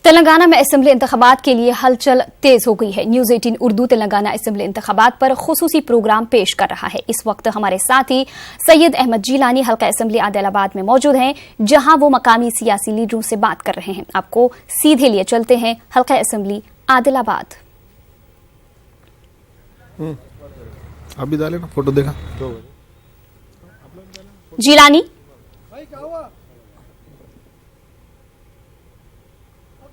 तेलंगाना में असेंबली इंतखाबात के लिए हलचल तेज हो गई है। न्यूज 18 उर्दू तेलंगाना असेंबली इंतखाबात पर खुसूसी प्रोग्राम पेश कर रहा है। इस वक्त हमारे साथी सैयद अहमद जीलानी हल्का असेंबली आदिलाबाद में मौजूद हैं, जहां वो मकामी सियासी लीडरों से बात कर रहे हैं। आपको सीधे लिए चलते हैं हल्का असेंबली आदिलाबाद। अभी डाले ना फोटो देखा जीलानी,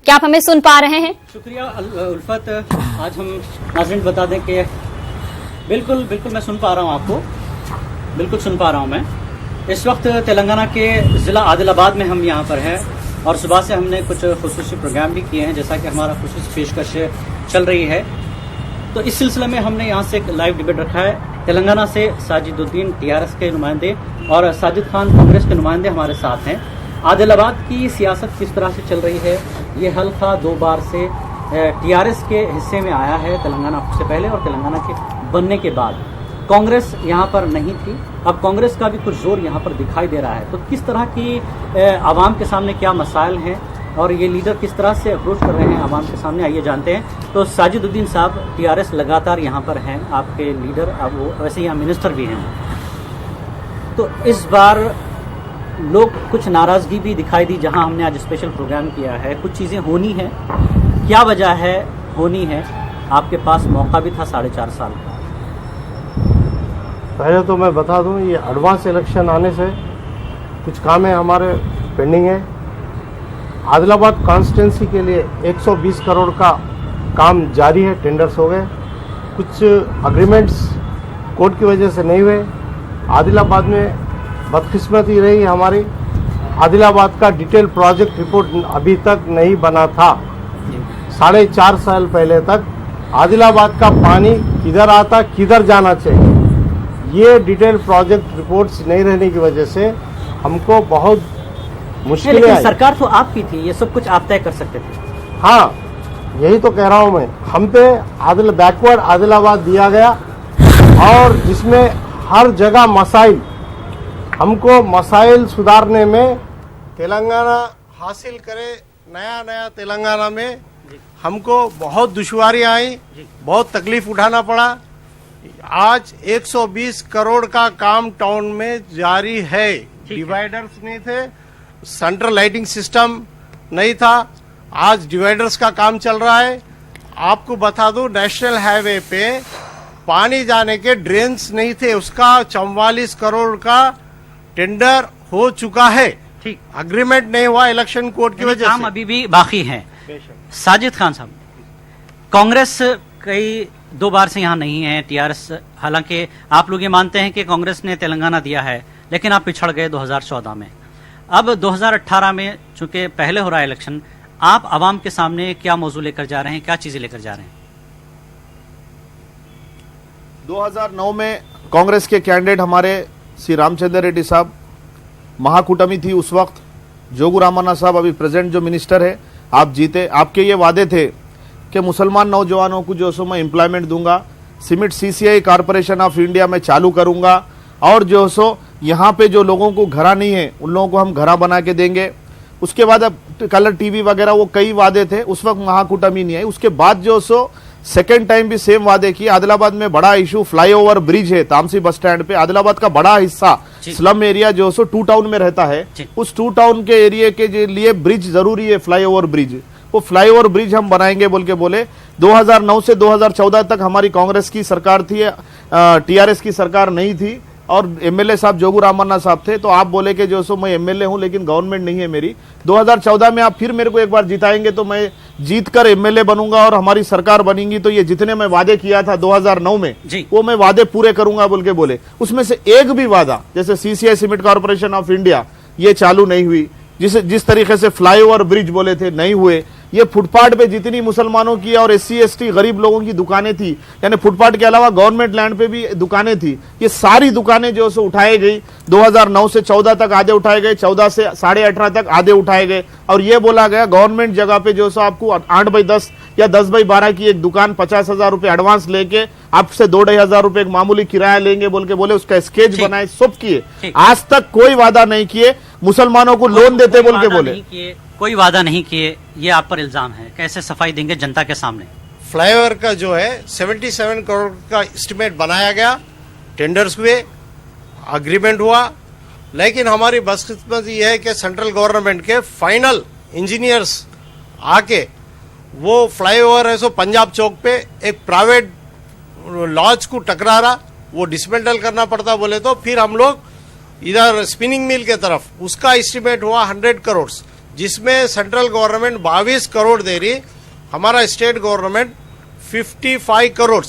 क्या आप हमें सुन पा रहे हैं? शुक्रिया उल्फत। आज हम नाज़रीन बता दें कि बिल्कुल मैं सुन पा रहा हूं, आपको बिल्कुल सुन पा रहा हूं मैं। इस वक्त तेलंगाना के ज़िला आदिलाबाद में हम यहां पर हैं और सुबह से हमने कुछ खुसूसी प्रोग्राम भी किए हैं, जैसा कि हमारा खुसूसी पेशकश चल रही है। तो इस सिलसिले में हमने यहाँ से एक लाइव डिबेट रखा है। तेलंगाना से साजिदुद्दीन टीआरएस के नुमाइंदे और साजिद खान कांग्रेस के नुमाइंदे हमारे साथ हैं। आदिलाबाद की सियासत किस तरह से चल रही है, ये हल्का 2 बार से टीआरएस के हिस्से में आया है, तेलंगाना से पहले और तेलंगाना के बनने के बाद। कांग्रेस यहाँ पर नहीं थी, अब कांग्रेस का भी कुछ जोर यहाँ पर दिखाई दे रहा है। तो किस तरह की आवाम के सामने क्या मसाइल हैं और ये लीडर किस तरह से अप्रोच कर रहे हैं आवाम के सामने, आइए जानते हैं। तो साजिदुद्दीन साहब, टीआरएस लगातार यहाँ पर हैं, आपके लीडर, अब वो वैसे यहाँ मिनिस्टर भी हैं। तो इस बार लोग कुछ नाराजगी भी दिखाई दी, जहां हमने आज स्पेशल प्रोग्राम किया है। कुछ चीजें होनी है, क्या वजह है होनी है? आपके पास मौका भी था 4.5 साल का। पहले तो मैं बता दूं, ये एडवांस इलेक्शन आने से कुछ काम है हमारे पेंडिंग है। आदिलाबाद कॉन्स्टिट्यूंसी के लिए 120 करोड़ का काम जारी है, टेंडर्स हो गए। कुछ अग्रीमेंट्स कोर्ट की वजह से नहीं हुए। आदिलाबाद में बदकिस्मती रही हमारी, आदिलाबाद का डिटेल प्रोजेक्ट रिपोर्ट अभी तक नहीं बना था। 4.5 साल पहले तक आदिलाबाद का पानी किधर आता, किधर जाना चाहिए, ये डिटेल प्रोजेक्ट रिपोर्ट्स नहीं रहने की वजह से हमको बहुत मुश्किलें आई। सरकार तो आपकी थी, ये सब कुछ आप तय कर सकते थे। हाँ, यही तो कह रहा हूँ मैं। हम पे बैकवर्ड आदिलाबाद दिया गया और जिसमें हर जगह मसाइल, हमको मसाइल सुधारने में तेलंगाना हासिल करे, नया तेलंगाना में हमको बहुत दुश्वारी आई, बहुत तकलीफ उठाना पड़ा। आज 120 करोड़ का काम टाउन में जारी है। डिवाइडर्स नहीं थे, सेंट्रल लाइटिंग सिस्टम नहीं था, आज डिवाइडर्स का काम चल रहा है। आपको बता दूं, नेशनल हाईवे पे पानी जाने के ड्रेन्स नहीं थे, उसका 44 करोड़ का टेंडर हो चुका है। ठीक, अग्रीमेंट नहीं हुआ इलेक्शन कोर्ट की वजह से, अभी भी बाकी है। साजिद खान साहब, कांग्रेस कई 2 बार से यहाँ नहीं है, टीआरएस, हालांकि आप लोग ये मानते हैं कि कांग्रेस ने तेलंगाना दिया है, लेकिन आप पिछड़ गए 2014 में। अब 2018 में चूंकि पहले हो रहा है इलेक्शन, आप आवाम के सामने क्या मौजू लेकर जा रहे हैं, क्या चीजें लेकर जा रहे हैं? 2009 में कांग्रेस के कैंडिडेट हमारे श्री रामचंद्र रेड्डी साहब, महाकूटमी थी उस वक्त। जोगू रामन्ना साहब अभी प्रेजेंट जो मिनिस्टर है, आप जीते। आपके ये वादे थे कि मुसलमान नौजवानों को जो सो मैं एम्प्लॉयमेंट दूंगा, cement CCI corporation of India में चालू करूंगा, और जो सो यहाँ पे जो लोगों को घरा नहीं है उन लोगों को हम घरा बना के देंगे। उसके बाद अब कलर TV वगैरह वो कई वादे थे, उस वक्त महाकूटमी नहीं आई। उसके बाद जो सो सेकेंड टाइम भी सेम वादे किए। आदिलाबाद में बड़ा इशू फ्लाईओवर ब्रिज है, तामसी बस स्टैंड पे। आदिलाबाद का बड़ा हिस्सा स्लम एरिया जो सो 2 टाउन में रहता है, उस 2 टाउन के एरिया के लिए ब्रिज जरूरी है, फ्लाईओवर ब्रिज। वो फ्लाईओवर ब्रिज हम बनाएंगे बोल के बोले। 2009 से 2014 तक हमारी कांग्रेस की सरकार थी, टीआरएस की सरकार नहीं थी, और MLA साहब जोगू रामन्ना साहब थे। तो आप बोले कि जो सो मैं MLA हूं लेकिन गवर्नमेंट नहीं है मेरी। 2014 में आप फिर मेरे को एक बार जिताएंगे तो मैं जीत कर MLA बनूंगा और हमारी सरकार बनेगी, तो ये जितने मैं वादे किया था 2009 में, वो मैं वादे पूरे करूंगा बोल के बोले। उसमें से एक भी वादा, जैसे CCI cement corporation of India, ये चालू नहीं हुई। जिस तरीके से फ्लाईओवर ब्रिज बोले थे, नहीं हुए। ये फुटपाथ पे जितनी मुसलमानों की और SC ST गरीब लोगों की दुकानें थी, यानी फुटपाथ के अलावा गवर्नमेंट लैंड पे भी दुकानें थी, ये सारी दुकानें जो सो उठाई गई। 2009 से 14 तक आधे उठाए गए, 14 से 18.5 तक आधे उठाए गए, और ये बोला गया गवर्नमेंट जगह पे जो सो आपको 8x10 या 10x12 की एक दुकान 50,000 रुपए एडवांस लेके आपसे 2-2,500 रुपए एक मामूली किराया लेंगे बोल के बोले। उसका स्केच बनाए, सब किए। आज तक कोई वादा नहीं किए। मुसलमानों को लोन देते बोल के बोले। कोई वादा नहीं किए, ये आप पर इल्जाम है, कैसे सफाई देंगे जनता के सामने? फ्लाईओवर का जो है 77 करोड़ का एस्टिमेट बनाया गया, टेंडर्स हुए, अग्रीमेंट हुआ, लेकिन हमारी बदकिस्मती यह है कि सेंट्रल गवर्नमेंट के फाइनल इंजीनियर्स आके वो फ्लाईओवर है सो पंजाब चौक पे एक प्राइवेट लॉज को टकरा रहा, वो डिसमेंटल करना पड़ता बोले तो फिर हम लोग इधर स्पिनिंग मिल के तरफ, उसका एस्टिमेट हुआ 100 करोड़, जिसमें सेंट्रल गवर्नमेंट 22 करोड़ दे रही, हमारा स्टेट गवर्नमेंट 55 करोड़,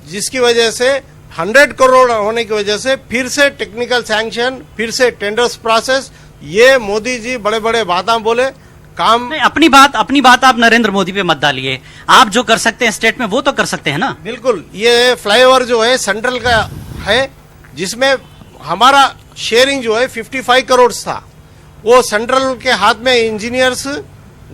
जिसकी वजह से 100 करोड़ होने की वजह से फिर से टेक्निकल सैंक्शन, फिर से टेंडर्स प्रोसेस। ये मोदी जी बड़े बड़े बातें बोले, काम नहीं, अपनी बात आप नरेंद्र मोदी पे मत डालिए। आप जो कर सकते हैं स्टेट में वो तो कर सकते हैं ना। बिल्कुल, ये फ्लाईओवर जो है सेंट्रल का है, जिसमें हमारा शेयरिंग जो है 55 करोड़ था, वो सेंट्रल के हाथ में इंजीनियर्स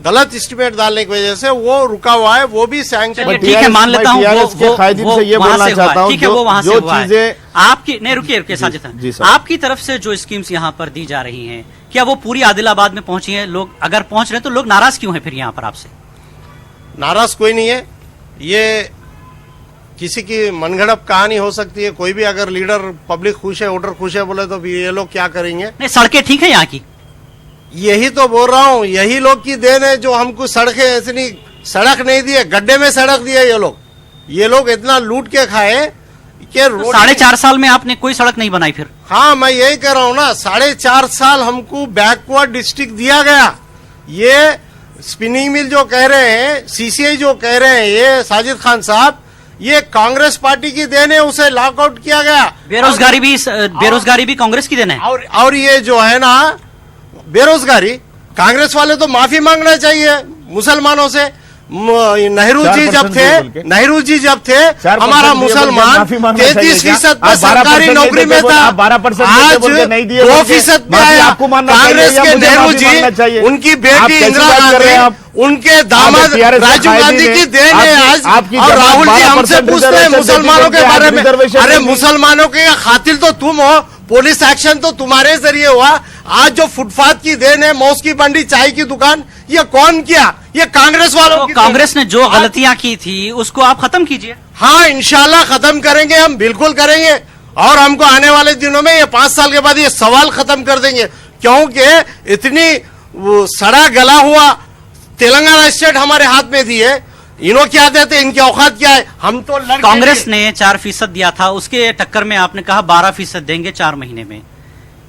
गलत एस्टिमेट डालने की वजह से वो रुका हुआ है, वो भी सैंक्शन। ठीक है, मान लेता हूँ से ये बोलना चाहता हूँ, ठीक है, वो वहां से हुआ है। चीजें आपकी नहीं, रुकिए साजिद खान, आपकी तरफ से जो स्कीम्स यहाँ पर दी जा रही हैं, क्या वो पूरी आदिलाबाद में पहुंची है? लोग अगर पहुंच रहे हैं तो लोग नाराज क्यों हैं फिर यहाँ पर आपसे? नाराज कोई नहीं है, ये किसी की मनगढ़ंत कहानी हो सकती है। कोई भी अगर लीडर, पब्लिक खुश है, वोटर खुश है बोले तो ये लोग क्या करेंगे? नहीं, सड़कें ठीक है यहाँ की? यही तो बोल रहा हूँ, यही लोग की देन है जो हमको सड़कें, इतनी सड़क नहीं दी है, गड्ढे में सड़क दी है। ये लोग इतना लूट के खाए कि 4.5 साल में आपने कोई सड़क नहीं बनाई फिर? हाँ, मैं यही कह रहा हूँ ना, 4.5 साल हमको बैकवर्ड डिस्ट्रिक्ट दिया गया। ये स्पिनिंग मिल जो कह रहे हैं, सीसीआई जो कह रहे हैं, ये साजिद खान साहब, ये कांग्रेस पार्टी की देन है, उसे लॉकआउट किया गया। बेरोजगारी भी कांग्रेस की देन है। और ये जो है ना बेरोजगारी, कांग्रेस वाले तो माफी मांगना चाहिए मुसलमानों से। नेहरू जी जब थे हमारा मुसलमान 33% पे सरकारी नौकरी में था, आज 2% पे आया। कांग्रेस के नेहरू जी, उनकी बेटी इंदिरा गांधी, उनके दामाद राजीव गांधी की देन है आज। और राहुल जी हमसे पूछते हैं मुसलमानों के बारे में, अरे मुसलमानों के खातिर तो तुम हो, पुलिस एक्शन तो तुम्हारे जरिए हुआ। आज जो फुटपाथ की देन है, मौस की मंडी, चाय की दुकान, ये कौन किया? ये कांग्रेस वालों की। कांग्रेस ने जो गलतियां की थी उसको आप खत्म कीजिए। हाँ, इंशाल्लाह खत्म करेंगे, हम बिल्कुल करेंगे। और हमको आने वाले दिनों में, ये 5 साल के बाद ये सवाल खत्म कर देंगे, क्योंकि इतनी सड़ा गला हुआ तेलंगाना स्टेट हमारे हाथ में दी है। इन्हों क्या देते, इनकी औकात क्या है? हम तो कांग्रेस ने 4% दिया था, उसके टक्कर में आपने कहा 12% देंगे 4 महीने में।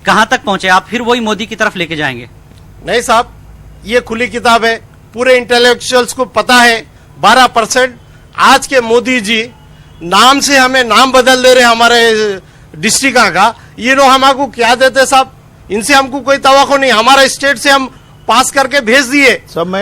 कहां तक पहुंचे आप? फिर वही मोदी की तरफ लेके जाएंगे? नहीं साहब, ये खुली किताब है, पूरे इंटेलेक्चुअल्स को पता है। 12% आज के मोदी जी नाम से हमें नाम बदल दे रहे हमारे डिस्ट्रिक्ट का। ये लोग हमको क्या देते साहब? इनसे हमको कोई तवक्को नहीं, हमारा स्टेट से हम पास करके भेज दिए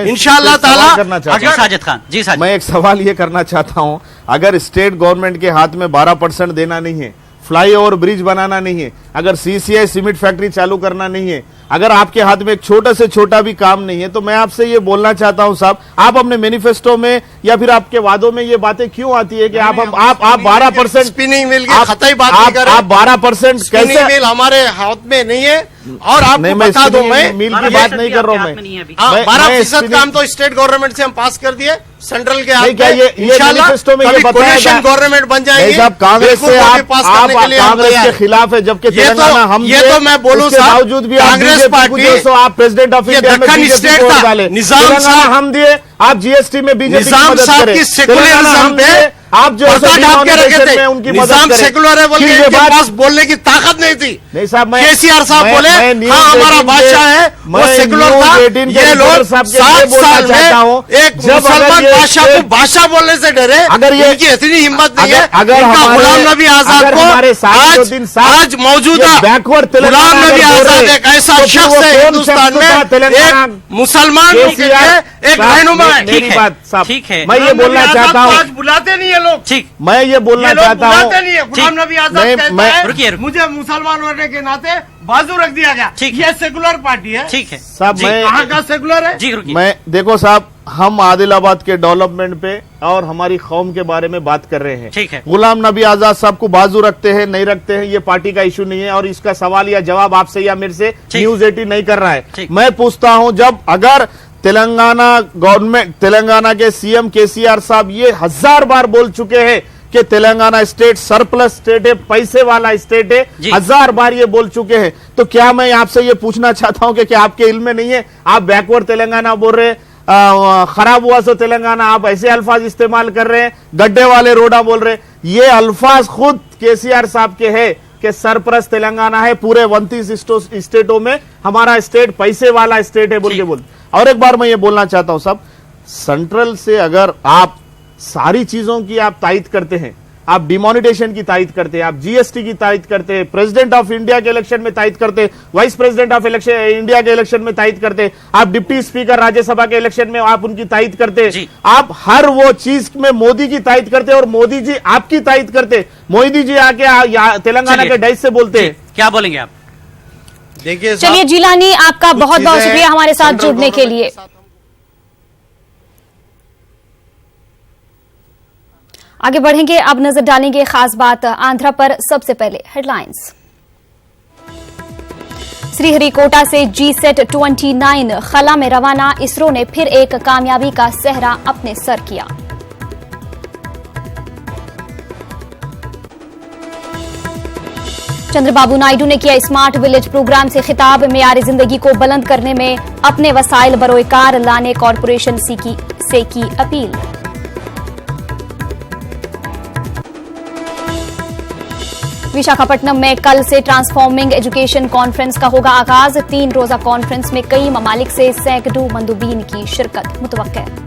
इंशाअल्लाह ताला। साजिद खान जी, मैं एक सवाल ये करना चाहता हूं, अगर स्टेट गवर्नमेंट के हाथ में 12% देना नहीं है, फ्लाईओवर ब्रिज बनाना नहीं है, अगर सीसीआई सीमेंट फैक्ट्री चालू करना नहीं है, अगर आपके हाथ में एक छोटा से छोटा भी काम नहीं है, तो मैं आपसे ये बोलना चाहता हूं साहब, आप अपने मैनिफेस्टो में या फिर आपके वादों में ये बातें क्यों आती है कि आप 12% स्पिनिंग मिल की खताई बात नहीं कर रहे। आप 12% कैसे? मिल हमारे हाथ में नहीं है। और आपको बता दो, मैं मिल की बात नहीं कर रहा हूं। मैं 12% काम तो स्टेट गवर्नमेंट से हम पास कर दिए, सेंट्रल के हाथ में। ये मैनिफेस्टो में ये बताया गवर्नमेंट बन जाएगी साहब, कांग्रेस से आप कांग्रेस के खिलाफ है, जबकि तेलंगाना हम ये तो मैं बोलूं साहब, बावजूद भी कांग्रेस पार्टी आप प्रेसिडेंट ऑफ इंडिया में बीजेपी को डाले, तेलंगाना हम दिए, आप जीएसटी में बीजेपी की मदद करें, सेकुलरिज्म पे आप जो उनकी मदद सेकुलर है बोल के इनके पास बोलने की ताकत नहीं थी। नहीं साहब, केसीआर साहब बोले हाँ हमारा बादशाह है, वो सेकुलर था। ये लोग 7 साल में एक मुसलमान बादशाह को बादशाह बोलने से डरे। अगर ये इनकी इतनी हिम्मत नहीं है, अगर गुलाम नबी आजाद को आज मौजूदा गुलाम नबी आजाद एक ऐसा शख्स है हिंदुस्तान में, एक मुसलमान एक रहनुमा है। ठीक है, मैं ये बोलना चाहता हूँ, आज बुलाते नहीं है लोग। ठीक, मैं ये बोलना चाहता हूँ, गुलाम नबी आजाद कहता है मुझे मुसलमान होने के नाते बाजू रख दिया गया। ये सेकुलर पार्टी है। ठीक है साहब, मैं कहाँ का सेकुलर है? जी रुकिए। मैं देखो साहब, हम आदिलाबाद के डेवलपमेंट पे और हमारी कौम के बारे में बात कर रहे हैं। ठीक है। गुलाम नबी आजाद साहब को बाजू रखते हैं नहीं रखते हैं ये पार्टी का इशू नहीं है और इसका सवाल या जवाब आपसे या मेरे से न्यूज़ 18 नहीं कर रहा है। मैं पूछता हूं, जब अगर तेलंगाना गवर्नमेंट, तेलंगाना के सीएम केसीआर साहब ये 1000 बार बोल चुके हैं कि तेलंगाना स्टेट सरप्लस स्टेट है, पैसे वाला स्टेट है, 1000 बार ये बोल चुके हैं, तो क्या मैं आपसे ये पूछना चाहता हूं कि क्या आपके इल्म में नहीं है? आप बैकवर्ड तेलंगाना बोल रहे हैं, खराब हुआ सो तेलंगाना, आप ऐसे अल्फाज इस्तेमाल कर रहे हैं, गड्ढे वाले रोडा बोल रहे हैं। ये अल्फाज खुद केसीआर साहब के हैं कि सरप्लस तेलंगाना है, पूरे 29 स्टेटों में हमारा स्टेट पैसे वाला स्टेट है बोल के बोल। और एक बार मैं ये बोलना चाहता हूं साहब, सेंट्रल से अगर आप सारी चीजों की आप तायद करते हैं, आप डिमोनिटेशन की तायद करते हैं, आप जीएसटी की तायद करते हैं, प्रेसिडेंट ऑफ इंडिया के इलेक्शन में तायद करते हैं, वाइस प्रेसिडेंट ऑफ इंडिया के इलेक्शन में तायद करते हैं, आप डिप्टी स्पीकर राज्यसभा के इलेक्शन में आप उनकी तायद करते हैं, आप हर वो चीज में मोदी की तायद करते हैं और मोदी जी आपकी तायद करते हैं। मोदी जी आके तेलंगाना के डाइस से बोलते हैं, क्या बोलेंगे आप? देखिए चलिए जिलानी, आपका बहुत बहुत शुक्रिया हमारे साथ जुड़ने के लिए। आगे बढ़ेंगे, अब नजर डालेंगे खास बात आंध्रा पर। सबसे पहले हेडलाइंस। श्रीहरिकोटा से G-SAT 29 खला में रवाना, इसरो ने फिर एक कामयाबी का सेहरा अपने सर किया। चंद्रबाबू नायडू ने किया स्मार्ट विलेज प्रोग्राम से खिताब, मेयार जिंदगी को बुलंद करने में अपने वसाइल बरोकार लाने कॉरपोरेशन से की अपील। विशाखापट्टनम में कल से ट्रांसफॉर्मिंग एजुकेशन कॉन्फ्रेंस का होगा आगाज। 3 रोजा कॉन्फ्रेंस में कई ममालिक से सैकड़ों मंदुबीन की शिरकत मुतवक्के।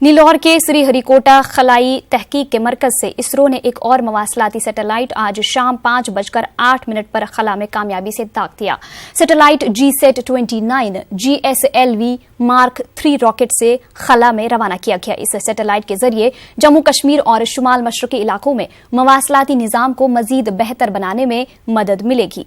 नीलौर के श्रीहरिकोटा खलाई तहकीक के मरकज से इसरो ने एक और मवासलाती सैटेलाइट आज शाम 5:08 पर खला में कामयाबी से दाग दिया। Satellite G-SAT 29 GSLV Mark 3 rocket से खला में रवाना किया गया। इस सैटेलाइट के जरिए जम्मू कश्मीर और शुमाल मशरकी इलाकों में मवासलाती निजाम को मजीद बेहतर बनाने में मदद मिलेगी।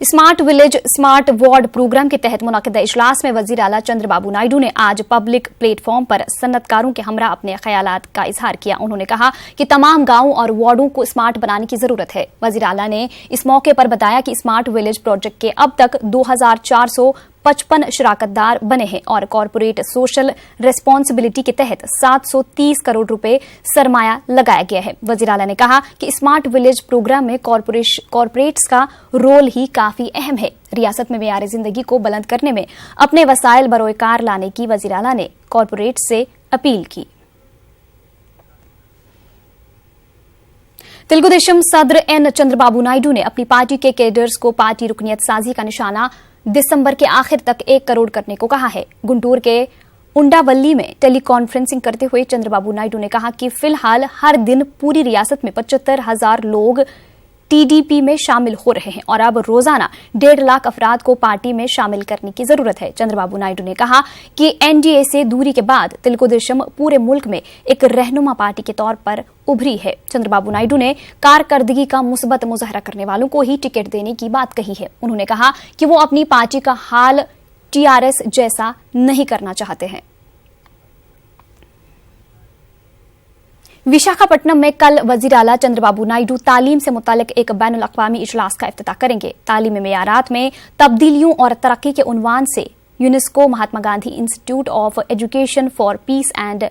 Smart village smart ward programme के तहत मुनाकिदा इजलास में वजीर आला चंद्रबाबू नायडू ने आज पब्लिक प्लेटफॉर्म पर सन्नतकारों के हमरा अपने ख्यालात का इजहार किया। उन्होंने कहा कि तमाम गांवों और वार्डों को स्मार्ट बनाने की जरूरत है। वजीर आला ने इस मौके पर बताया कि स्मार्ट विलेज प्रोजेक्ट के अब तक 2455 शराकतदार बने हैं और कॉरपोरेट सोशल रेस्पॉन्सिबिलिटी के तहत 730 करोड़ रुपए सरमाया लगाया गया है। वजीर आला ने कहा कि स्मार्ट विलेज प्रोग्राम में कॉरपोरेट्स का रोल ही काफी अहम है। रियासत में मेयार जिंदगी को बुलंद करने में अपने वसाइल बरोकार लाने की वजीर आला ने कॉरपोरेट से अपील की। तेलुगुदेशम सदर एन चंद्रबाबू नायडू ने अपनी पार्टी के कैडर्स को पार्टी रुकनियत साजी का निशाना दिसंबर के आखिर तक 1 करोड़ करने को कहा है। गुंटूर के उंडावल्ली में टेली कॉन्फ्रेंसिंग करते हुए चंद्रबाबू नायडू ने कहा कि फिलहाल हर दिन पूरी रियासत में 75,000 लोग टीडीपी में शामिल हो रहे हैं और अब रोजाना 1.5 लाख अफराद को पार्टी में शामिल करने की जरूरत है। चंद्रबाबू नायडू ने कहा कि एनडीए से दूरी के बाद तेलुगुदेशम पूरे मुल्क में एक रहनुमा पार्टी के तौर पर उभरी है। चंद्रबाबू नायडू ने कारकर्दगी का मुस्बत मुजाहरा करने वालों को ही टिकट देने की बात कही है। उन्होंने कहा कि वो अपनी पार्टी का हाल टीआरएस जैसा नहीं करना चाहते हैं। विशाखापट्टनम में कल वजीर आला चंद्रबाबू नायडू तालीम से मुतालिक एक बैनुल अक़वामी इजलास का इफ्तिताह करेंगे। तालीमी मेयारात में तब्दीलियों और तरक्की के उन्वान से UNESCO Mahatma Gandhi institute of education for peace and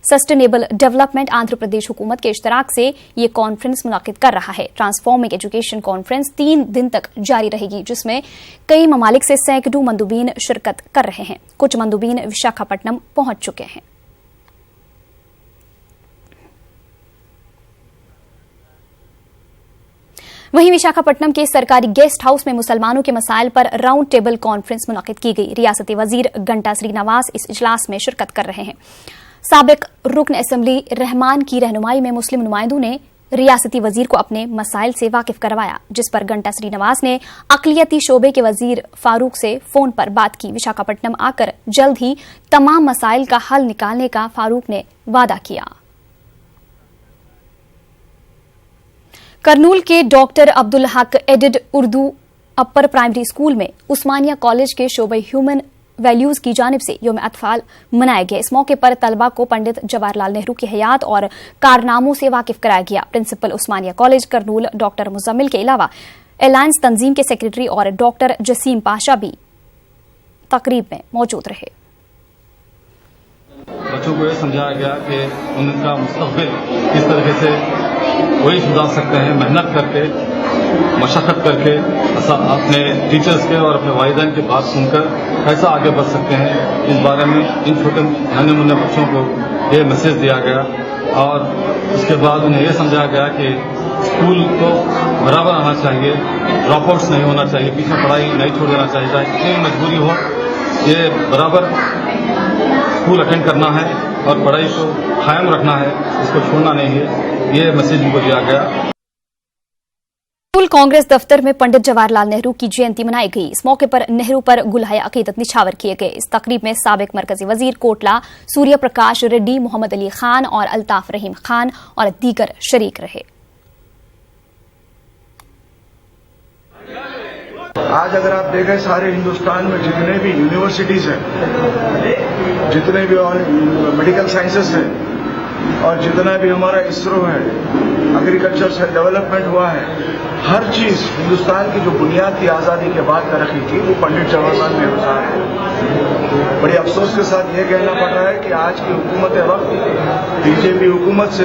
sustainable development Andhra Pradesh हुकूमत के इश्तराक से ये कॉन्फ्रेंस मुनाकिद कर रहा है। ट्रांसफॉर्मिंग एजुकेशन कॉन्फ्रेंस 3 दिन तक जारी रहेगी, जिसमें कई ममालिक से सैकड़ों मंदुबीन शिरकत कर रहे हैं। कुछ मंदुबीन विशाखापट्टनम पहुंच चुके हैं। वहीं विशाखापट्टनम के सरकारी गेस्ट हाउस में मुसलमानों के मसाइल पर राउंड टेबल कॉन्फ्रेंस मुनाकिद की गई। रियासती वजीर घंटा श्रीनिवास इस इजलास में शिरकत कर रहे हैं। साबिक रुकन असेंबली रहमान की रहनुमाई में मुस्लिम नुमाइंदों ने रियासती वजीर को अपने मसाइल से वाकिफ करवाया, जिस पर घंटा श्रीनिवास ने अक़लियती शोबे के वजीर फारूक से फोन पर बात की। विशाखापट्टनम आकर जल्द ही तमाम मसाइल का हल निकालने का फारूक ने वादा किया। करनूल के doctor Abdul Haq aided Urdu upper primary school में उस्मानिया कॉलेज के शोबे ह्यूमन वैल्यूज की जानिब से यौम अतफाल मनाया गया। इस मौके पर तलबा को पंडित जवाहरलाल नेहरू की हयात और कारनामों से वाकिफ कराया गया। प्रिंसिपल उस्मानिया कॉलेज करनूल डॉक्टर मुजम्मिल के अलावा अलायंस तंजीम के सेक्रेटरी और डॉक्टर जसीम पाशा भी तकरीब में मौजूद रहे। बच्चों को यह समझाया गया कि उनका मुस्तकबिल किस तरीके से वही सुधार सकते हैं, मेहनत करके, मशक्कत करके, अपने टीचर्स के और अपने वालिदैन की बात सुनकर कैसा आगे बढ़ सकते हैं। इस बारे में इन छोटे नन्हे मुन्ने बच्चों को ये मैसेज दिया गया और उसके बाद उन्हें यह समझाया गया कि स्कूल को बराबर आना चाहिए, ड्रॉप आउट्स नहीं होना चाहिए, बीच में पढ़ाई नहीं छोड़ देना चाहिए। जितनी मजबूरी हो ये बराबर स्कूल अटेंड करना है और पढ़ाई को कायम रखना है, इसको छोड़ना नहीं है। ये मैसेज उनको दिया गया। कांग्रेस दफ्तर में पंडित जवाहरलाल नेहरू की जयंती मनाई गई। इस मौके पर नेहरू पर गुलहाए अकीदत निछावर किए गए। इस तकरीब में साबिक मरकजी वजीर कोटला सूर्य प्रकाश रेड्डी, मोहम्मद अली खान और अल्ताफ रहीम खान और दीगर शरीक रहे। आज अगर आप देखें सारे हिंदुस्तान में जितने भी यूनिवर्सिटीज हैं, जितने भी मेडिकल साइंसेस हैं और जितना भी हमारा इसरो है, एग्रीकल्चर से डेवलपमेंट हुआ है, हर चीज हिंदुस्तान की जो बुनियाद थी आजादी के बाद कर रखी थी वो पंडित जवाहरलाल नेहरू साहब है। बड़े अफसोस के साथ ये कहना पड़ रहा है कि आज की हुकूमत वक्त बीजेपी हुकूमत से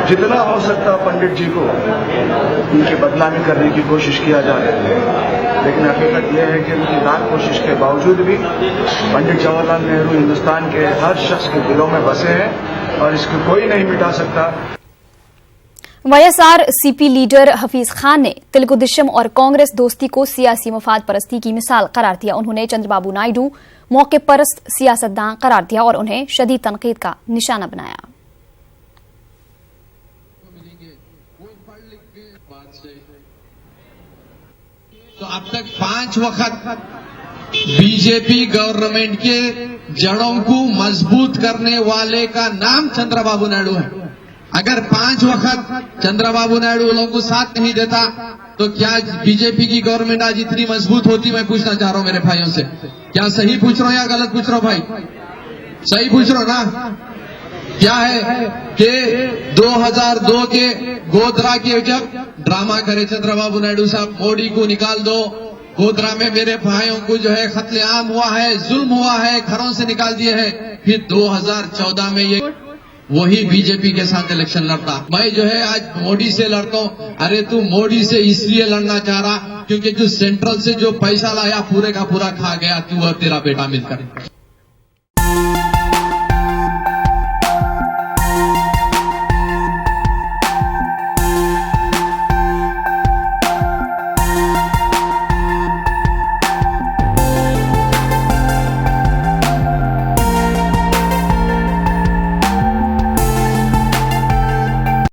जितना हो सकता पंडित जी को उनकी बदनामी करने की कोशिश किया जा रहा है, लेकिन हकीकत यह है कि उनकी लाख कोशिश के बावजूद भी पंडित जवाहरलाल नेहरू हिंदुस्तान के हर शख्स के दिलों में बसे हैं और इसको कोई नहीं मिटा सकता। YSR CP leader Hafeez Khan ने तेलुगु देशम और कांग्रेस दोस्ती को सियासी मफाद परस्ती की मिसाल करार दिया। उन्होंने चंद्रबाबू नायडू मौके परस्त सियासतदान करार दिया और उन्हें शदीद तनकीद का निशाना बनाया। तो अब तक 5 वक्त बीजेपी गवर्नमेंट के जड़ों को मजबूत करने वाले का नाम चंद्रबाबू नायडू है। अगर 5 वक्त चंद्रबाबू नायडू लोगों को साथ नहीं देता तो क्या बीजेपी की गवर्नमेंट आज इतनी मजबूत होती? मैं पूछना चाह रहा हूं मेरे भाइयों से, क्या सही पूछ रहा हूं या गलत पूछ रहा हूं? भाई सही पूछ रहा हूं ना? क्या है कि 2002 के गोधरा के जब ड्रामा करे चंद्रबाबू नायडू साहब, मोदी को निकाल दो, गोधरा में मेरे भाइयों को जो है कत्लेआम हुआ है, जुल्म हुआ है, घरों से निकाल दिए हैं। फिर 2014 में ये वही बीजेपी के साथ इलेक्शन लड़ता। मैं जो है आज मोदी से लड़ता हूं। अरे तू मोदी से इसलिए लड़ना चाह रहा क्योंकि जो सेंट्रल से जो पैसा लाया पूरे का पूरा खा गया तू और तेरा बेटा मिलकर।